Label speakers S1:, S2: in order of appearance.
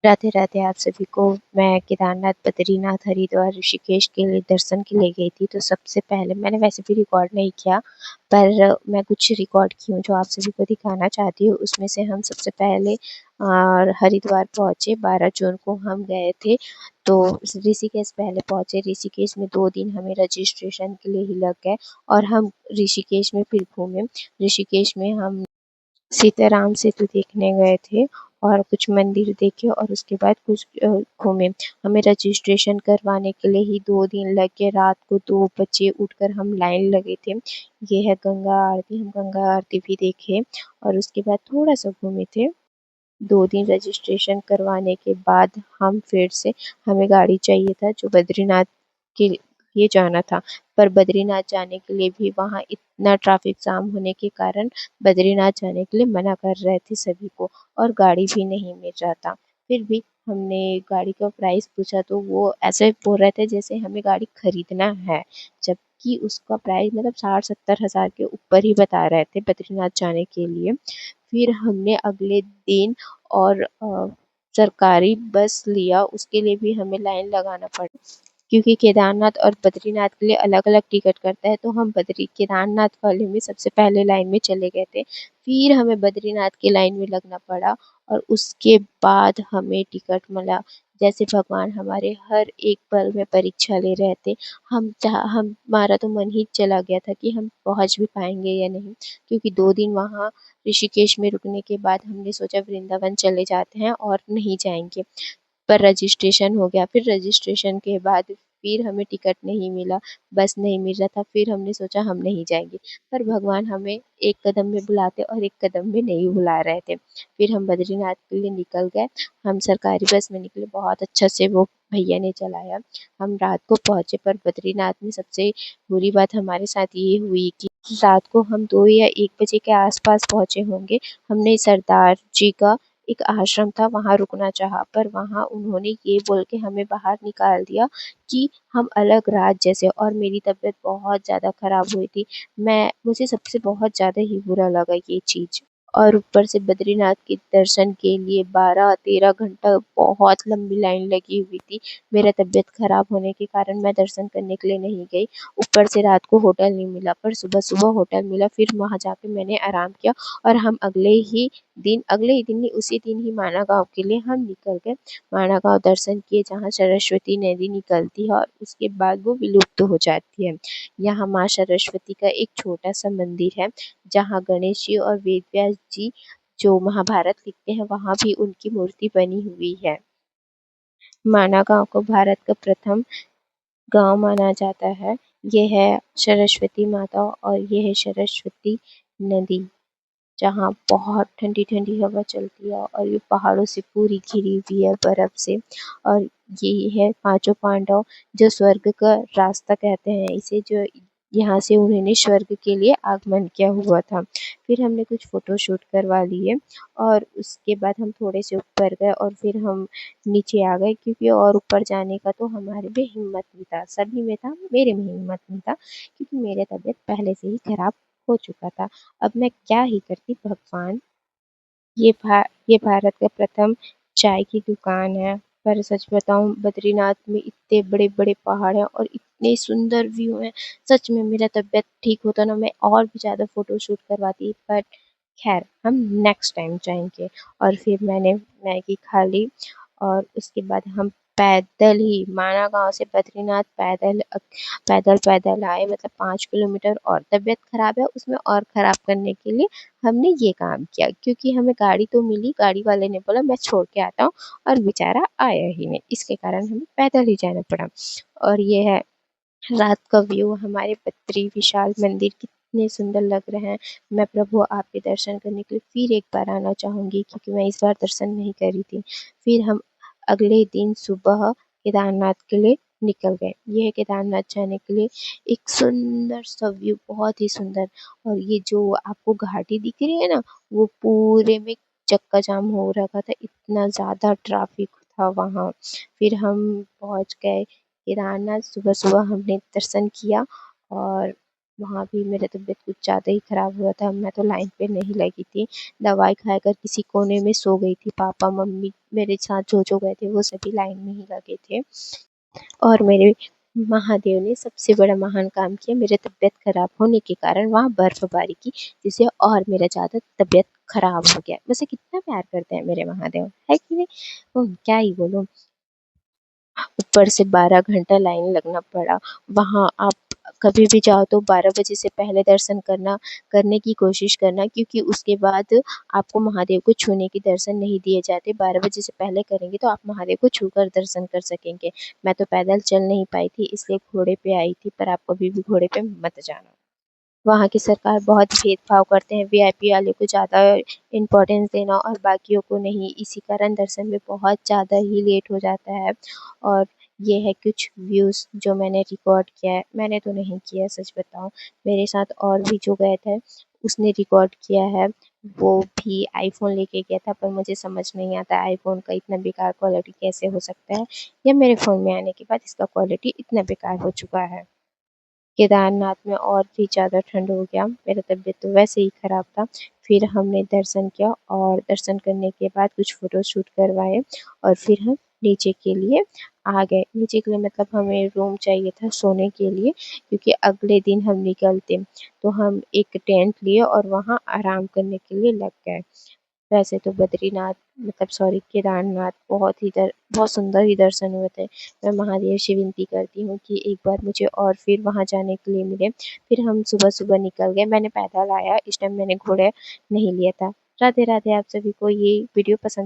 S1: राधे राधे आप सभी को। मैं केदारनाथ, बद्रीनाथ, हरिद्वार, ऋषिकेश के लिए दर्शन के लिए गई थी। तो सबसे पहले मैंने वैसे भी रिकॉर्ड नहीं किया, पर मैं कुछ रिकॉर्ड की हूँ जो आप सभी को दिखाना चाहती हूँ। उसमें से हम सबसे पहले हरिद्वार पहुँचे। 12 जून को हम गए थे। तो ऋषिकेश पहले पहुँचे। ऋषिकेश में 2 दिन हमें रजिस्ट्रेशन के लिए ही लग गए और हम ऋषिकेश में फिर घूमे। ऋषिकेश में हम सीताराम सेतु देखने गए थे और कुछ मंदिर देखे और उसके बाद कुछ घूमे। हमें रजिस्ट्रेशन करवाने के लिए ही 2 दिन लग गए। रात को 2 बजे उठकर हम लाइन लगे थे। ये है गंगा आरती, हम गंगा आरती भी देखे और उसके बाद थोड़ा-सा घूमे थे। 2 दिन रजिस्ट्रेशन करवाने के बाद हम फिर से हमें गाड़ी चाहिए था जो बद्रीनाथ के लिए जाना था। पर बद्रीनाथ जाने के लिए भी वहाँ इतना ट्रैफिक जाम होने के कारण बद्रीनाथ जाने के लिए मना कर रहे थे सभी को और गाड़ी भी नहीं मिल रहा था। फिर भी हमने गाड़ी का प्राइस पूछा तो वो ऐसे बोल रहे थे जैसे हमें गाड़ी खरीदना है, जबकि उसका प्राइस मतलब 60-70 हज़ार के ऊपर ही बता रहे थे बद्रीनाथ जाने के लिए। फिर हमने अगले दिन और सरकारी बस लिया, उसके लिए भी हमें लाइन लगाना पड़ा क्योंकि केदारनाथ और बद्रीनाथ के लिए अलग-अलग टिकट करता है। तो हम बद्री केदारनाथ वाले में सबसे पहले लाइन में चले गए थे। फिर हमें बद्रीनाथ की लाइन में लगना पड़ा और उसके बाद हमें टिकट मिला। जैसे भगवान हमारे हर एक पल में परीक्षा ले रहे थे। हमारा तो मन ही चला गया था कि हम पहुँच भी पाएँगे या नहीं, क्योंकि 2 दिन वहाँ ऋषिकेश में रुकने के बाद हमने सोचा वृंदावन चले जाते हैं और नहीं जाएँगे। पर रजिस्ट्रेशन हो गया। फिर रजिस्ट्रेशन के बाद फिर हमें टिकट नहीं मिला, बस नहीं मिल रहा था। फिर हमने सोचा हम नहीं जाएँगे, पर भगवान हमें एक कदम में बुलाते और एक कदम में नहीं बुला रहे थे। फिर हम बद्रीनाथ के लिए निकल गए। हम सरकारी बस में निकले, बहुत अच्छा से वो भैया ने चलाया। हम रात को पहुँचे, पर बद्रीनाथ में सबसे बुरी बात हमारे साथ ये हुई कि रात को हम 2 या 1 बजे के आस-पास पहुँचे होंगे। हमने सरदार जी का एक आश्रम था, वहाँ रुकना चाहा, पर वहाँ उन्होंने ये बोल के हमें बाहर निकाल दिया कि हम अलग राज्य जैसे। और मेरी तबीयत बहुत ज़्यादा खराब हुई थी। मुझे सबसे बहुत ज़्यादा ही बुरा लगा ये चीज़। और ऊपर से बद्रीनाथ के दर्शन के लिए 12-13 घंटा बहुत लंबी लाइन लगी हुई थी। मेरा तबीयत खराब होने के कारण मैं दर्शन करने के लिए नहीं गई। ऊपर से रात को होटल नहीं मिला, पर सुबह-सुबह होटल मिला। फिर वहाँ जाके मैंने आराम किया और हम अगले ही दिन नहीं, उसी दिन ही माना गाँव के लिए हम निकल गए। माना गाँव दर्शन किए, जहाँ सरस्वती नदी निकलती है और उसके बाद वो विलुप्त हो जाती है। यहाँ माँ सरस्वती का एक छोटा-सा मंदिर है, जहाँ गणेश जी और वेद व्यास जी जो महाभारत लिखते हैं, वहाँ भी उनकी मूर्ति बनी हुई है। माना गाँव को भारत का प्रथम गाँव माना जाता है। ये है सरस्वती माता और ये है सरस्वती नदी, जहाँ बहुत ठंडी-ठंडी हवा चलती है और ये पहाड़ों से पूरी घिरी हुई है बर्फ से। और ये है पाँचों पांडव, जो स्वर्ग का रास्ता कहते हैं इसे, जो यहाँ से उन्होंने स्वर्ग के लिए आगमन किया हुआ था। फिर हमने कुछ फ़ोटोशूट करवा लिए और उसके बाद हम थोड़े से ऊपर गए और फिर हम नीचे आ गए, क्योंकि और ऊपर जाने का तो हमारे में हिम्मत नहीं था। सभी में था, मेरे में हिम्मत नहीं था, क्योंकि मेरी तबीयत पहले से ही खराब हो चुका था। अब मैं क्या ही करती भगवान। ये भारत का प्रथम चाय की दुकान है। पर सच बताऊँ, बद्रीनाथ में इतने बड़े-बड़े पहाड़ हैं और इतने सुंदर व्यू हैं। सच में मेरा तबीयत ठीक होता ना, मैं और भी ज़्यादा फ़ोटोशूट करवाती, बट ख़ैर हम नेक्स्ट टाइम जाएँगे। और फिर मैंने मैगी खा ली और उसके बाद हम पैदल ही माना गाँव से बद्रीनाथ पैदल आए, मतलब 5 किलोमीटर। और तबीयत खराब है, उसमें और खराब करने के लिए हमने ये काम किया, क्योंकि हमें गाड़ी तो मिली, गाड़ी वाले ने बोला मैं छोड़ के आता हूँ, और बेचारा आया ही नहीं। इसके कारण हमें पैदल ही जाना पड़ा। और ये है रात का व्यू। हमारे बद्री विशाल मंदिर कितने सुंदर लग रहे हैं। मैं प्रभु आपके दर्शन करने के लिए फिर एक बार आना चाहूँगी, क्योंकि मैं इस बार दर्शन नहीं करी थी। फिर हम अगले दिन सुबह केदारनाथ के लिए निकल गए। ये है केदारनाथ जाने के लिए एक सुंदर सा व्यू, बहुत ही सुंदर। और ये जो आपको घाटी दिख रही है ना, वो पूरे में चक्का जाम हो रखा था, इतना ज़्यादा ट्रैफिक था वहाँ। फिर हम पहुँच गए केदारनाथ। सुबह-सुबह हमने दर्शन किया और वहाँ भी मेरी तबीयत कुछ ज़्यादा ही ख़राब हुआ था। मैं तो लाइन पे नहीं लगी थी, दवाई खाकर किसी कोने में सो गई थी। पापा मम्मी मेरे साथ जो गए थे वो सभी लाइन में ही लगे थे। और मेरे महादेव ने सबसे बड़ा महान काम किया, मेरी तबीयत खराब होने के कारण वहाँ बर्फबारी की, जिससे और मेरा ज़्यादा तबीयत खराब हो गया। मुझसे कितना प्यार करते हैं मेरे महादेव, है कि नहीं? क्या ही बोलूँ। ऊपर से 12 घंटा लाइन लगना पड़ा। वहाँ आप कभी भी जाओ तो 12 बजे से पहले दर्शन करने की कोशिश करना, क्योंकि उसके बाद आपको महादेव को छूने के दर्शन नहीं दिए जाते। 12 बजे से पहले करेंगे तो आप महादेव को छूकर दर्शन कर सकेंगे। मैं तो पैदल चल नहीं पाई थी, इसलिए घोड़े पे आई थी, पर आप कभी भी घोड़े पे मत जाना। वहाँ की सरकार बहुत भेदभाव करते हैं, वीआईपी वाले को ज़्यादा इम्पोर्टेंस देना और बाकियों को नहीं, इसी कारण दर्शन में बहुत ज़्यादा ही लेट हो जाता है। और ये है कुछ व्यूज़ जो मैंने रिकॉर्ड किया है। मैंने तो नहीं किया है, सच बताऊँ। मेरे साथ और भी जो गए थे उसने रिकॉर्ड किया है। वो भी आईफ़ोन लेके गया था, पर मुझे समझ नहीं आता आईफ़ोन का इतना बेकार क्वालिटी कैसे हो सकता है, या मेरे फ़ोन में आने के बाद इसका क्वालिटी इतना बेकार हो चुका है। केदारनाथ में और भी ज़्यादा ठंड हो गया, मेरा तबीयत तो वैसे ही ख़राब था। फिर हमने दर्शन किया और दर्शन करने के बाद कुछ फ़ोटोशूट करवाए और फिर हम नीचे के लिए आ गए। नीचे के लिए मतलब हमें रूम चाहिए था सोने के लिए, क्योंकि अगले दिन हम निकलते। तो हम एक टेंट लिए और वहाँ आराम करने के लिए लग गए। वैसे तो बद्रीनाथ मतलब सॉरी केदारनाथ बहुत सुंदर ही दर्शन हुए थे। मैं महादेव से विनती करती हूँ कि एक बार मुझे और फिर वहाँ जाने के लिए मिले। फिर हम सुबह-सुबह निकल गए। मैंने पैदल आया, इस टाइम मैंने घोड़े नहीं लिया था। राधे राधे, आप सभी को ये वीडियो पसंद